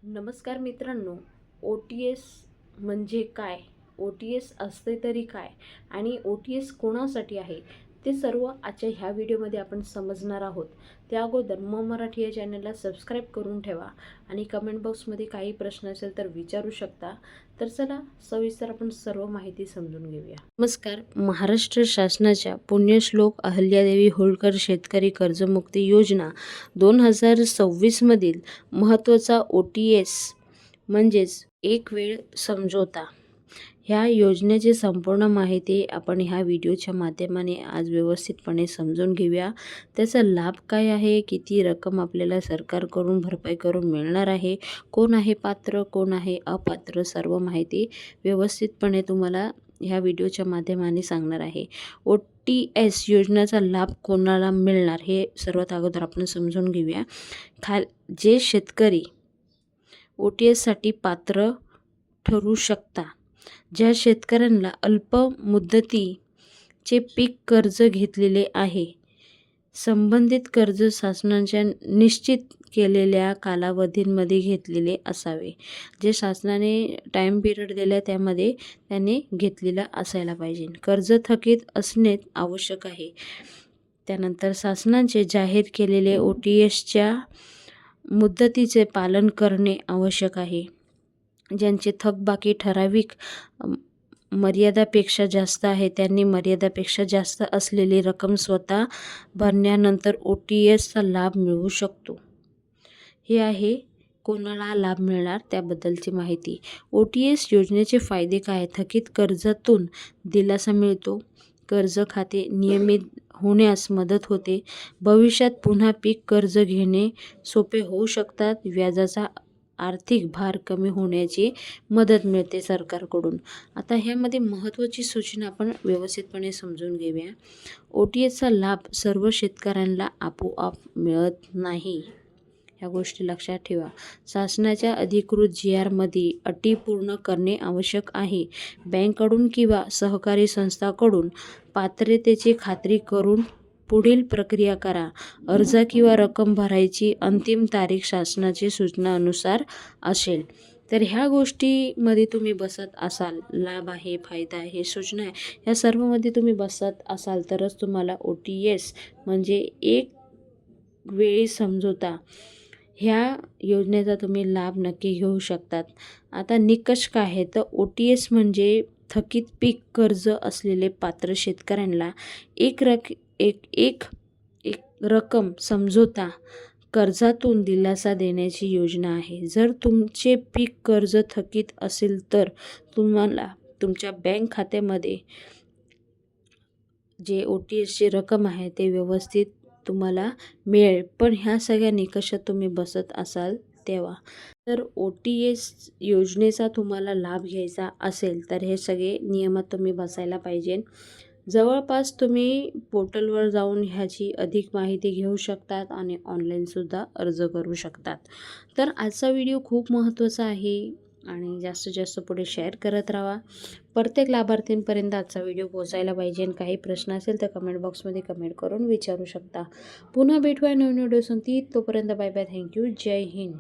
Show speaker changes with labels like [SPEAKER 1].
[SPEAKER 1] नमस्कार मित्रांनो. O T S म्हणजे काय? ओ टी एस असते तरी काय? आणि ओ टी एस कोणासाठी आहे? ते सर्व आजच्या ह्या व्हिडिओमध्ये आपण समजणार आहोत. त्या अगोदर मराठी या चॅनलला सबस्क्राईब करून ठेवा आणि कमेंट बॉक्समध्ये काही प्रश्न असेल तर विचारू शकता. तर चला सविस्तर आपण सर्व माहिती समजून घेऊया. नमस्कार. महाराष्ट्र शासनाच्या पुण्यश्लोक अहल्यादेवी होळकर शेतकरी कर्जमुक्ती योजना 2026 मधील महत्त्वाचा ओ टी एस म्हणजेच एक वेळ समझोता ह्या योजनेची संपूर्ण माहिती आपण ह्या व्हिडिओच्या माध्यमाने आज व्यवस्थितपणे समजून घेऊया. त्याचा लाभ काय आहे, किती रक्कम आपल्याला सरकारकडून भरपाई करून मिळणार आहे, कोण आहे पात्र, कोण आहे अपात्र, सर्व माहिती व्यवस्थितपणे तुम्हाला ह्या व्हिडिओच्या माध्यमाने सांगणार आहे. ओ टी एस योजनेचा लाभ कोणाला मिळणार हे सर्वात अगोदर आपण समजून घेऊया. जे शेतकरी ओ टी एससाठी पात्र ठरू शकता, ज्या शेतकऱ्यांना अल्प मुदतीचे पीक कर्ज घेतलेले आहे, संबंधित कर्ज शासनाच्या निश्चित केलेल्या कालावधींमध्ये घेतलेले असावे. जे शासनाने टाईम पिरियड दिला त्यामध्ये त्याने घेतलेला असायला पाहिजे. कर्ज थकीत असणे आवश्यक आहे. त्यानंतर शासनाचे जाहीर केलेले ओ टी एसच्या मुदतीचे पालन करणे आवश्यक आहे. ज्यांचे थकबाकी ठराविक मर्यादापेक्षा जास्त आहे त्यांनी मर्यादापेक्षा जास्त असलेली रक्कम स्वतः भरण्यानंतर ओ टी एसचा लाभ मिळू शकतो. हे आहे कोणाला लाभ मिळणार त्याबद्दलची माहिती. ओ टी एस योजनेचे फायदे काय? थकीत कर्जातून दिलासा मिळतो. कर्ज खाते नियमित होण्यास मदत होते. भविष्यात पुन्हा पीक कर्ज घेणे सोपे होऊ शकतात. व्याजाचा आर्थिक भार कमी होण्याची मदत मिळते सरकारकडून. आता ह्यामध्ये महत्त्वाची सूचना आपण व्यवस्थितपणे समजून घेऊया. ओ टी एसचा लाभ सर्व शेतकऱ्यांना आपोआप मिळत नाही. ह्या गोष्टी लक्षात ठेवा. शासनाच्या अधिकृत जी आरमध्ये अटी पूर्ण करणे आवश्यक आहे. बँकेकडून किंवा सहकारी संस्थांकडून पात्रतेची खात्री करून पुढील प्रक्रिया करा. अर्ज किंवा रक्कम भरायची अंतिम तारीख शासनाच्या सूचनानुसार असेल. तर ह्या गोष्टीमध्ये तुम्ही बसत असाल, लाभ आहे, फायदा आहे, सूचना आहे, ह्या सर्वमध्ये तुम्ही बसत असाल तरच तुम्हाला ओ टी एस म्हणजे एक वेळी समझोता ह्या योजनेचा तुम्ही लाभ नक्की घेऊ शकतात. आता निकष काय आहे तर ओ टी एस म्हणजे थकीत पीक कर्ज असलेले पात्र शेतकऱ्यांना एक रक्कम समझोता कर्जातून दिलासा देण्याची योजना आहे. जर तुमचे पीक कर्ज थकीत असेल तर तुम्हाला तुमच्या बँक खात्यामध्ये जे ओ टी एसची रक्कम आहे ते व्यवस्थित तुम्हाला मिळेल. पण ह्या सगळ्या निकषात तुम्ही बसत असाल तेव्हा. तर ओ टी एस योजनेचा तुम्हाला लाभ घ्यायचा असेल तर हे सगळे नियमात तुम्ही बसायला पाहिजे. जवळपास तुम्ही पोर्टलवर जाऊन ह्याची अधिक माहिती घेऊ शकतात आणि ऑनलाईनसुद्धा अर्ज करू शकतात. तर आजचा व्हिडिओ खूप महत्त्वाचा आहे आणि जास्तीत जास्त पुढे शेअर करत राहा. प्रत्येक लाभार्थींपर्यंत आजचा व्हिडिओ पोहोचायला पाहिजे. काही प्रश्न असेल तर कमेंट बॉक्समध्ये कमेंट करून विचारू शकता. पुन्हा भेटूया नवीन व्हिडिओ संगती. तोपर्यंत बाय बाय. थँक्यू. जय हिंद.